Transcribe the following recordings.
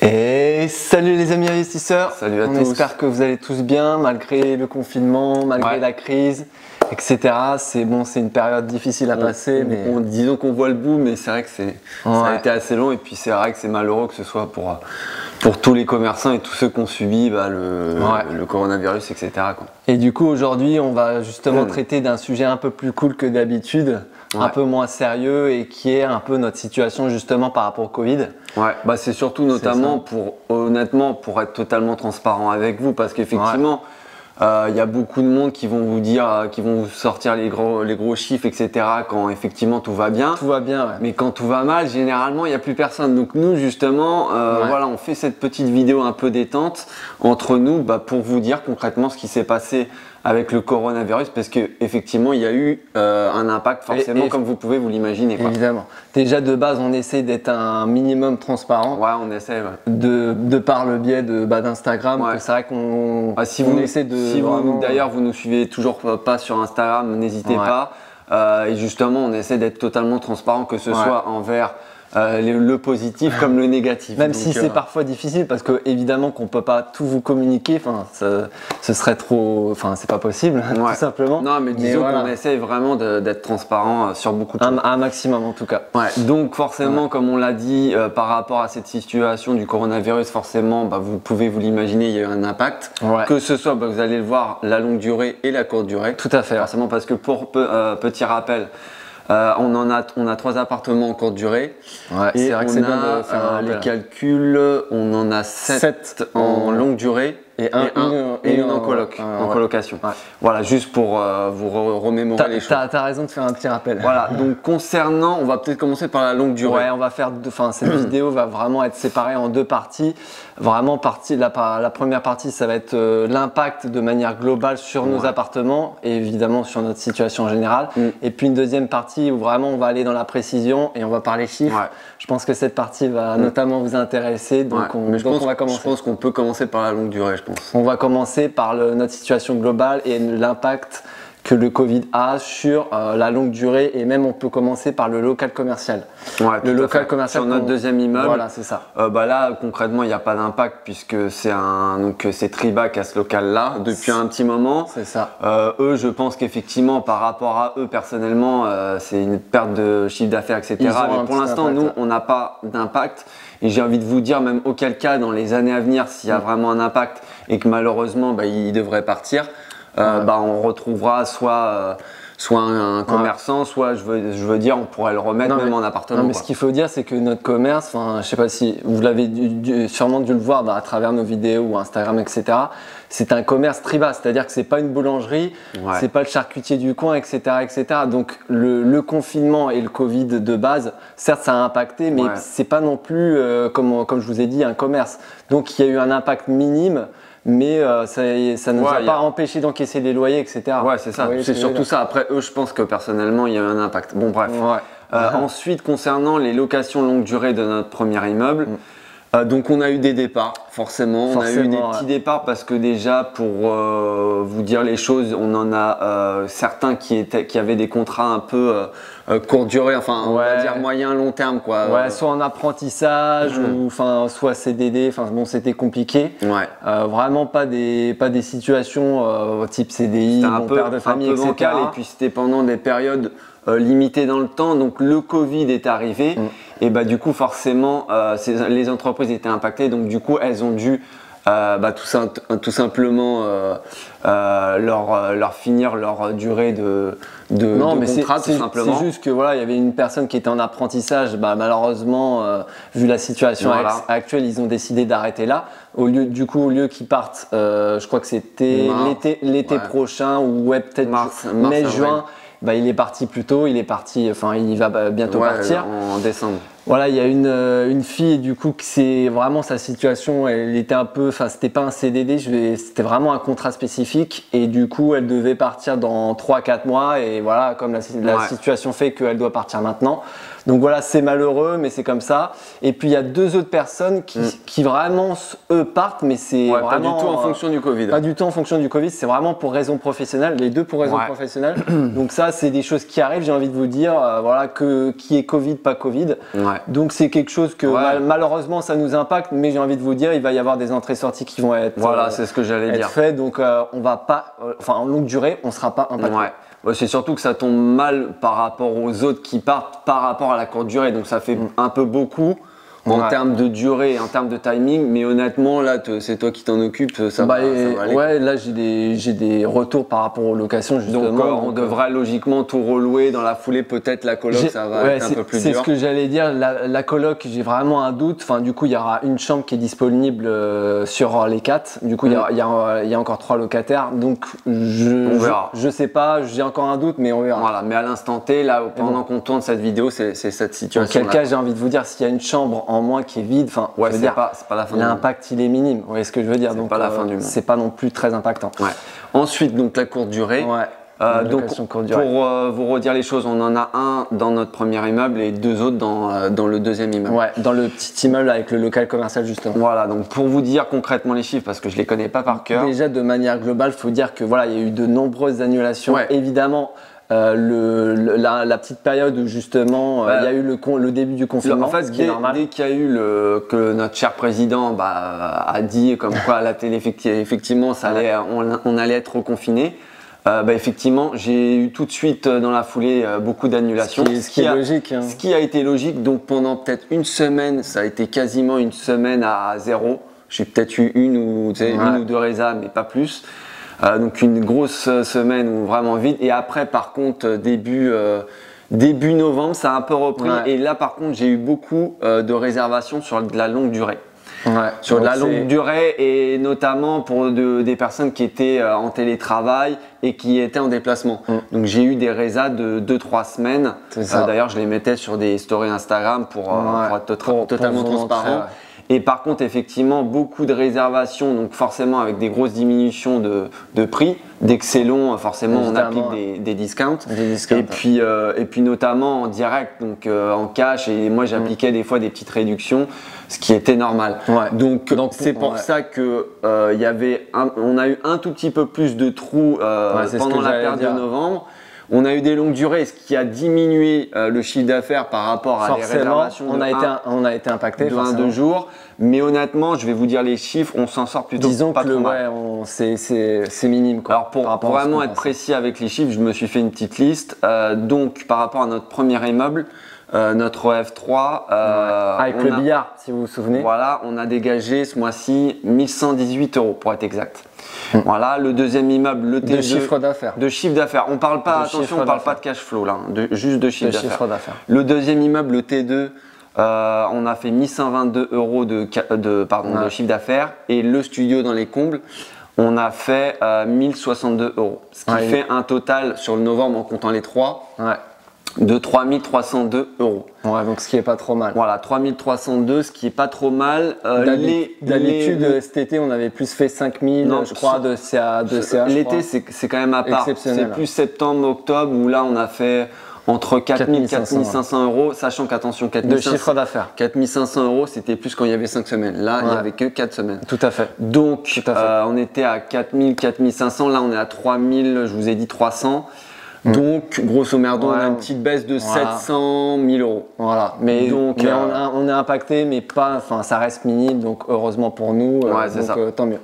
Et salut les amis investisseurs. Salut à tous. On espère que vous allez tous bien malgré le confinement, malgré la crise, etc. C'est une période difficile à passer. Disons qu'on voit le bout, mais c'est vrai que ça a été assez long. Et puis c'est vrai que c'est malheureux que ce soit pour tous les commerçants et tous ceux qui ont subi le coronavirus, etc. quoi. Et du coup aujourd'hui on va justement traiter d'un sujet un peu plus cool que d'habitude. Un peu moins sérieux et qui est un peu notre situation justement par rapport au Covid. Ouais, bah c'est surtout notamment pour être totalement transparent avec vous, parce qu'effectivement y a beaucoup de monde qui vont vous dire, qui vont vous sortir les gros chiffres, etc. quand effectivement tout va bien. Tout va bien, ouais. Mais quand tout va mal, généralement il n'y a plus personne. Donc nous justement, voilà, on fait cette petite vidéo un peu détente entre nous, pour vous dire concrètement ce qui s'est passé avec le coronavirus, parce que effectivement il y a eu un impact forcément, comme vous pouvez vous l'imaginer. Évidemment. Déjà de base on essaie d'être un minimum transparent. Ouais, on essaie. Ouais. De par le biais d'Instagram. Ouais. C'est vrai qu'on essaie de. Si d'ailleurs vous nous suivez toujours pas sur Instagram, n'hésitez pas. Et justement on essaie d'être totalement transparent, que ce soit envers le positif comme le négatif. Même si c'est parfois difficile, parce que évidemment qu'on peut pas tout vous communiquer, ce serait trop, c'est pas possible tout simplement. Non, mais disons qu'on essaie vraiment d'être transparent sur beaucoup de choses. Un maximum en tout cas. Ouais. Donc forcément, comme on l'a dit, par rapport à cette situation du coronavirus, forcément, vous pouvez vous l'imaginer, il y a eu un impact. Que ce soit, vous allez le voir, la longue durée et la courte durée. Tout à fait. Forcément, parce que pour petit rappel, on a 3 appartements en courte durée. Ouais, et c'est vrai que c'est bien de faire les calculs, on en a 7 en longue durée et une en colocation. Ouais. Voilà, juste pour vous remémorer les choses. T'as raison de faire un petit rappel. Voilà, donc concernant, on va peut-être commencer par la longue durée. Ouais, on va faire cette vidéo va vraiment être séparée en 2 parties. Vraiment, la première partie, ça va être l'impact de manière globale sur nos appartements et évidemment sur notre situation générale. Et puis une deuxième partie où vraiment on va aller dans la précision et on va parler chiffres. Ouais. Je pense que cette partie va notamment vous intéresser. Donc, on va commencer. Je pense qu'on peut commencer par la longue durée, je pense. On va commencer par notre situation globale et l'impact que le Covid a sur la longue durée, et même on peut commencer par le local commercial. Ouais, le local commercial sur notre deuxième immeuble. Voilà, c'est ça. Là, concrètement, il n'y a pas d'impact puisque c'est Triba qui a ce local-là depuis un petit moment. C'est ça. Eux, je pense qu'effectivement, par rapport à eux personnellement, c'est une perte de chiffre d'affaires, etc. Mais pour l'instant, nous, on n'a pas d'impact. Et j'ai envie de vous dire, même auquel cas, dans les années à venir, s'il y a vraiment un impact et que malheureusement, il devrait partir, on retrouvera soit un commerçant, soit je veux dire, on pourrait le remettre même en appartement. Non, mais ce qu'il faut dire, c'est que notre commerce, je sais pas si vous l'avez sûrement dû le voir à travers nos vidéos ou Instagram, etc. C'est un commerce Triba, c'est-à-dire que c'est pas une boulangerie, c'est pas le charcutier du coin, etc., etc. Donc le confinement et le Covid de base, certes, ça a impacté, mais c'est pas non plus comme je vous ai dit, un commerce. Donc il y a eu un impact minime. Mais ça ne nous a pas empêché d'encaisser les loyers, etc. Ouais, c'est ça. C'est surtout ça. Après, eux, je pense que personnellement, il y a eu un impact. Bon, bref. Ensuite, concernant les locations longue durée de notre premier immeuble, donc on a eu des départs, forcément. On a eu des petits départs parce que déjà, pour vous dire les choses, on en a certains qui avaient des contrats un peu courte durée, on va dire moyen long terme, quoi. Ouais, soit en apprentissage ou soit CDD. C'était compliqué. Vraiment pas des situations type CDI, père de famille, etc. Bancal, et puis c'était pendant des périodes limitées dans le temps. Donc le Covid est arrivé. Et du coup forcément les entreprises étaient impactées, donc du coup elles ont dû tout simplement leur finir leur durée de contrat, tout simplement. C'est juste que il y avait une personne qui était en apprentissage, malheureusement vu la situation actuelle, ils ont décidé d'arrêter là. Au lieu qu'ils partent, je crois que c'était l'été prochain ou peut-être mai-juin. Il est parti plus tôt, il va bientôt partir. En décembre. Voilà, il y a une fille, du coup, que c'est vraiment sa situation, elle était un peu, c'était pas un CDD, c'était vraiment un contrat spécifique, et du coup, elle devait partir dans 3-4 mois, et voilà, comme la situation fait qu'elle doit partir maintenant. Donc voilà, c'est malheureux, mais c'est comme ça. Et puis il y a 2 autres personnes qui vraiment, eux, partent, mais c'est vraiment… Pas du tout en fonction du Covid. Pas du tout en fonction du Covid, c'est vraiment pour raison professionnelle, les 2 pour raison professionnelle. Donc ça, c'est des choses qui arrivent, j'ai envie de vous dire, qui est Covid, pas Covid. Donc c'est quelque chose que malheureusement ça nous impacte, mais j'ai envie de vous dire, il va y avoir des entrées-sorties qui vont être, c'est ce que j'allais dire. Faites, donc on va pas, en longue durée, on sera pas impacté. C'est surtout que ça tombe mal par rapport aux autres qui partent par rapport à la courte durée, donc ça fait un peu beaucoup. En termes de durée, en termes de timing, mais honnêtement, là, c'est toi qui t'en occupes, ça va aller. Là, j'ai des retours par rapport aux locations, justement. Donc, on devrait logiquement tout relouer dans la foulée, peut-être la coloc, ça va être un peu plus dur. C'est ce que j'allais dire, la coloc, j'ai vraiment un doute. Enfin, du coup, il y aura une chambre qui est disponible sur les 4. Du coup, il y a encore 3 locataires. Donc, on verra. Je sais pas, j'ai encore un doute, mais on verra. Voilà, mais à l'instant T, là, pendant qu'on tourne cette vidéo, c'est cette situation. Dans quel cas, j'ai envie de vous dire, s'il y a une chambre en moins qui est vide, enfin, c'est pas la fin du monde. L'impact il est minime, vous voyez ce que je veux dire, donc pas la fin du monde. C'est pas non plus très impactant. Ensuite, donc la courte durée. Donc courte durée. Pour vous redire les choses, on en a un dans notre premier immeuble et 2 autres dans le deuxième immeuble. Dans le petit immeuble avec le local commercial justement. Voilà, donc pour vous dire concrètement les chiffres, parce que je les connais pas par cœur. Déjà de manière globale, il faut dire que il y a eu de nombreuses annulations. Évidemment, la petite période où justement il y a eu le début du confinement. En fait, dès qu'il y a eu que notre cher président a dit comme quoi à la télé effectivement on allait être reconfiné. Effectivement, j'ai eu tout de suite dans la foulée beaucoup d'annulations. Ce qui est logique. Ce qui a été logique. Donc pendant peut-être une semaine, ça a été quasiment une semaine à zéro. J'ai peut-être eu une ou 2 résas, mais pas plus. Donc une grosse semaine où vraiment vide, et après par contre début novembre ça a un peu repris, et là par contre j'ai eu beaucoup de réservations sur de la longue durée. Sur de la longue durée, et notamment pour des personnes qui étaient en télétravail et qui étaient en déplacement. Donc j'ai eu des résas de 2-3 semaines. D'ailleurs je les mettais sur des stories Instagram pour être totalement transparent. Et par contre, effectivement, beaucoup de réservations, donc forcément avec des grosses diminutions de prix. Dès que c'est long, forcément, on applique des discounts. Et puis notamment en direct, donc en cash. Et moi, j'appliquais des fois des petites réductions, ce qui était normal. Donc c'est pour ça que on a eu un tout petit peu plus de trous pendant la période de novembre. On a eu des longues durées, ce qui a diminué le chiffre d'affaires par rapport à des réservations. On a été impacté de 1-2 jours. Mais honnêtement, je vais vous dire les chiffres, on s'en sort plutôt pas trop mal. C'est minime. Alors pour vraiment être précis avec les chiffres, je me suis fait une petite liste. Donc par rapport à notre premier immeuble, notre OF3, avec le billard, si vous vous souvenez. Voilà, on a dégagé ce mois-ci 1118 € pour être exact. Voilà, le deuxième immeuble, le T2. De chiffre d'affaires. De chiffre d'affaires. On parle pas, attention, on parle pas de cash flow là, juste de chiffre d'affaires. Le deuxième immeuble, le T2, on a fait 1122 € de chiffre d'affaires, et le studio dans les combles, on a fait 1062 €. Ce qui fait un total sur le novembre en comptant les 3. De 3302 €. Donc ce qui est pas trop mal. Voilà, 3302, ce qui est pas trop mal. D'habitude, cet été, on avait plus fait 5000, je crois, de CA. L'été, c'est quand même à part. C'est plus septembre, octobre, où là, on a fait entre 4000 et 4500 €, sachant qu'attention, 4500 de chiffre d'affaires. 4500 €, c'était plus quand il y avait 5 semaines. Là, il n'y avait que 4 semaines. Tout à fait. Donc, on était à 4000, 4500. Là, on est à 3000, je vous ai dit 300. Donc, grosso merdo, on a une petite baisse de 700 000 €. Voilà. Mais on est impacté, mais pas. Enfin, ça reste minime, donc heureusement pour nous. Tant mieux.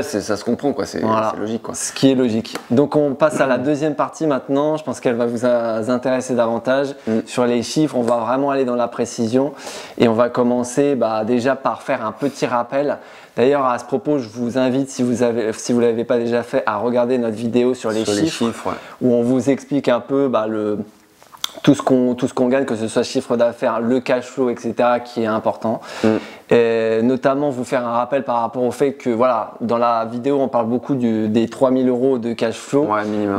Ça se comprend, quoi. C'est logique, quoi. Ce qui est logique. Donc, on passe à la deuxième partie maintenant. Je pense qu'elle va vous intéresser davantage sur les chiffres. On va vraiment aller dans la précision, et on va commencer déjà par faire un petit rappel. D'ailleurs, à ce propos, je vous invite, si vous ne l'avez pas déjà fait, à regarder notre vidéo sur les chiffres, où on vous explique un peu tout ce qu'on gagne, que ce soit chiffre d'affaires, le cash flow, etc., qui est important. Et notamment vous faire un rappel par rapport au fait que dans la vidéo on parle beaucoup des 3000 € de cash flow,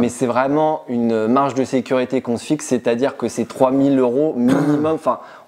mais c'est vraiment une marge de sécurité qu'on se fixe, c'est-à-dire que c'est 3000 € minimum,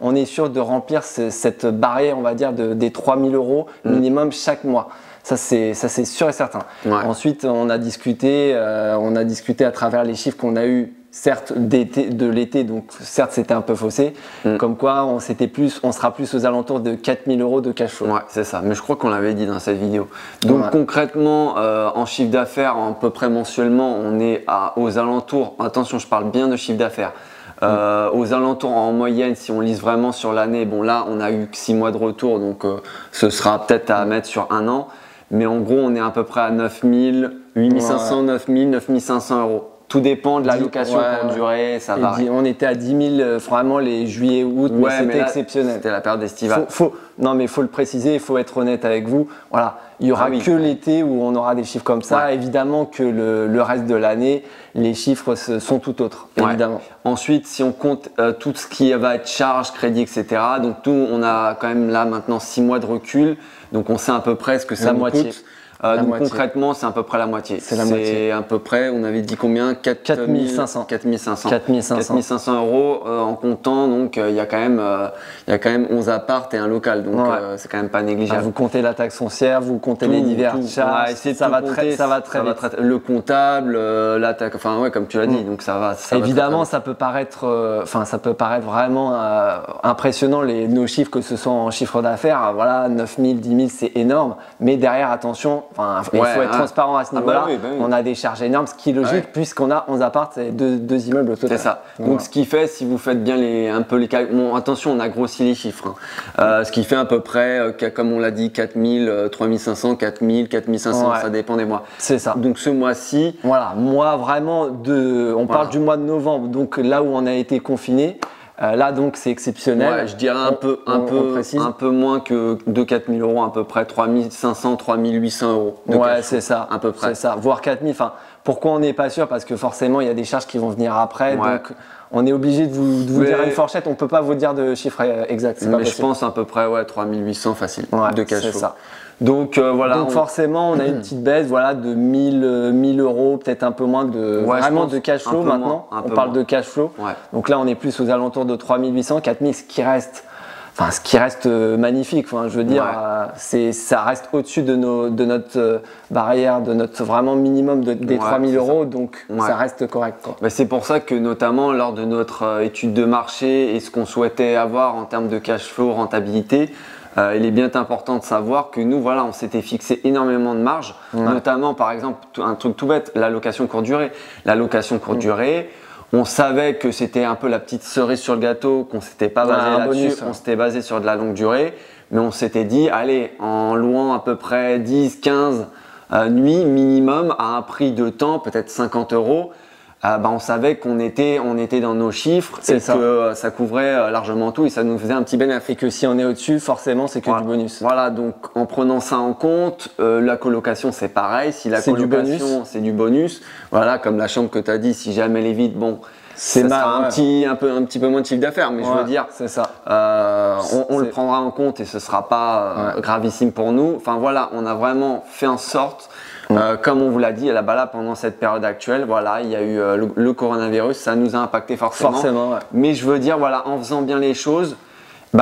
on est sûr de remplir cette barrière, on va dire, des 3000 € minimum chaque mois. Ça c'est sûr et certain. Ensuite on a discuté à travers les chiffres qu'on a eu, certes de l'été, donc certes c'était un peu faussé, comme quoi on sera plus aux alentours de 4000 € de cash flow. C'est ça, mais je crois qu'on l'avait dit dans cette vidéo. Donc concrètement, en chiffre d'affaires, à peu près mensuellement, on est aux alentours, attention, je parle bien de chiffre d'affaires, Aux alentours en moyenne, si on lise vraiment sur l'année, bon là on a eu que 6 mois de retour, donc ce sera peut-être à mettre sur un an. Mais en gros, on est à peu près à 9000, 8500, 9000, 9500 euros. Tout dépend de la location courte durée, ça varie. On était à 10 000 vraiment les juillet, août, mais c'était exceptionnel. C'était la période estivale. Non, mais il faut le préciser, il faut être honnête avec vous. Voilà, il n'y aura que l'été où on aura des chiffres comme ça. Évidemment que le reste de l'année, les chiffres sont tout autres, évidemment. Ensuite, si on compte tout ce qui va être charge, crédit, etc. Donc nous, on a quand même là maintenant 6 mois de recul. Donc on sait à peu près ce que ça nous coûte. Donc concrètement, c'est à peu près la moitié. C'est à peu près, on avait dit combien? 4500. 4500 euros en comptant, donc il y a quand même 11 apparts et un local, donc c'est quand même pas négligeable. Vous comptez la taxe foncière, vous comptez les divers charges, ça va très vite. Le comptable, la taxe, enfin ouais, comme tu l'as dit, donc ça va. Évidemment, ça peut paraître vraiment impressionnant nos chiffres, que ce soit en chiffre d'affaires, voilà, 9000, 10 000, c'est énorme, mais derrière, attention. Il faut être transparent à ce niveau-là. On a des charges énormes, ce qui est logique puisqu'on a 11 apparts et deux immeubles au total. C'est ça. Donc ce qui fait, si vous faites bien un peu les calculs, bon attention, on a grossi les chiffres. Ce qui fait à peu près, comme on l'a dit, 4000, 3500, 4000, 4500, ça dépend des mois. C'est ça. Donc ce mois-ci. Voilà, mois vraiment on parle du mois de novembre, donc là où on a été confiné. Là donc c'est exceptionnel. Je dirais un peu moins que de 4000 euros, à peu près 3500, 3800 euros. C'est ça, à peu près. C'est ça, voire 4000. Enfin, pourquoi on n'est pas sûr? Parce que forcément il y a des charges qui vont venir après. Donc on est obligé de vous dire une fourchette. On peut pas vous dire de chiffre exact. Mais je pense à peu près 3800 facile de cash flow. C'est ça. Donc voilà. Donc forcément, on a une petite baisse, voilà, de 1000 euros, peut-être un peu moins de cash flow maintenant. On parle de cash flow. Donc là, on est plus aux alentours de 3800, 4000, ce qui reste magnifique. Enfin, je veux dire, ça reste au-dessus de notre barrière, de notre vraiment minimum des 3000 euros. Donc ça reste correct, quoi. C'est pour ça que notamment lors de notre étude de marché et ce qu'on souhaitait avoir en termes de cash flow, rentabilité. Il est bien important de savoir que nous, on s'était fixé énormément de marge, notamment par exemple, un truc tout bête, la location courte durée. La location courte durée, on savait que c'était un peu la petite cerise sur le gâteau, qu'on ne s'était pas basé là-dessus, on s'était basé sur de la longue durée, mais on s'était dit, allez, en louant à peu près 10, 15 nuits minimum à un prix de temps, peut-être 50 euros, on savait qu'on était dans nos chiffres et que ça couvrait largement tout et ça nous faisait un petit bénéfice. Et que si on est au-dessus, forcément, c'est que du bonus. Voilà, donc en prenant ça en compte, la colocation c'est pareil. Si la colocation c'est du bonus, voilà, comme la chambre que tu as dit, si jamais elle est vide, bon, ça sera un petit peu moins de chiffre d'affaires, mais je veux dire, c'est ça. On le prendra en compte et ce sera pas gravissime pour nous. Enfin voilà, on a vraiment fait en sorte. Comme on vous l'a dit, là pendant cette période actuelle, il y a eu le coronavirus, ça nous a impacté forcément. Mais je veux dire, en faisant bien les choses,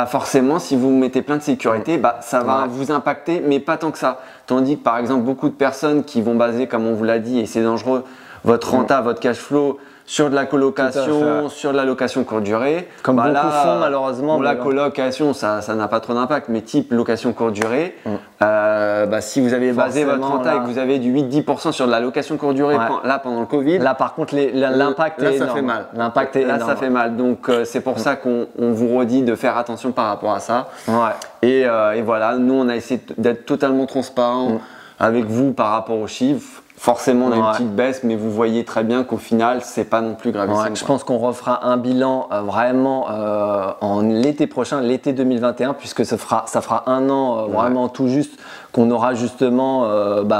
forcément, si vous mettez plein de sécurité, ça va vous impacter, mais pas tant que ça. Tandis que par exemple, beaucoup de personnes qui vont baser, comme on vous l'a dit, et c'est dangereux, votre renta, votre cash flow sur de la colocation, sur de la location courte durée. Comme beaucoup font malheureusement. La colocation, ça n'a pas trop d'impact, mais type location courte durée, si vous avez basé votre renta et que vous avez du 8-10% sur de la location courte durée pendant le Covid. Là par contre, l'impact est énorme. Ça fait mal. L'impact est énorme. Là ça fait mal. Donc c'est pour ça qu'on vous redit de faire attention par rapport à ça. Et voilà, nous on a essayé d'être totalement transparent avec vous par rapport aux chiffres. Forcément, on a une petite baisse, mais vous voyez très bien qu'au final, c'est pas non plus gravissime. Je pense qu'on refera un bilan vraiment en l'été prochain, l'été 2021, puisque ça fera un an vraiment tout juste qu'on aura justement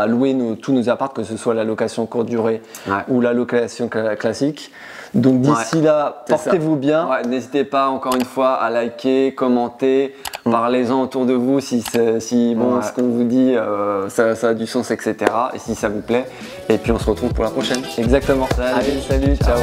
loué tous nos apparts, que ce soit la location courte durée ou la location classique. Donc d'ici là, portez-vous bien. N'hésitez pas encore une fois à liker, commenter, parlez-en autour de vous si ce qu'on vous dit ça a du sens, etc. Et si ça vous plaît. Et puis on se retrouve pour la prochaine. Exactement. Salut, ciao.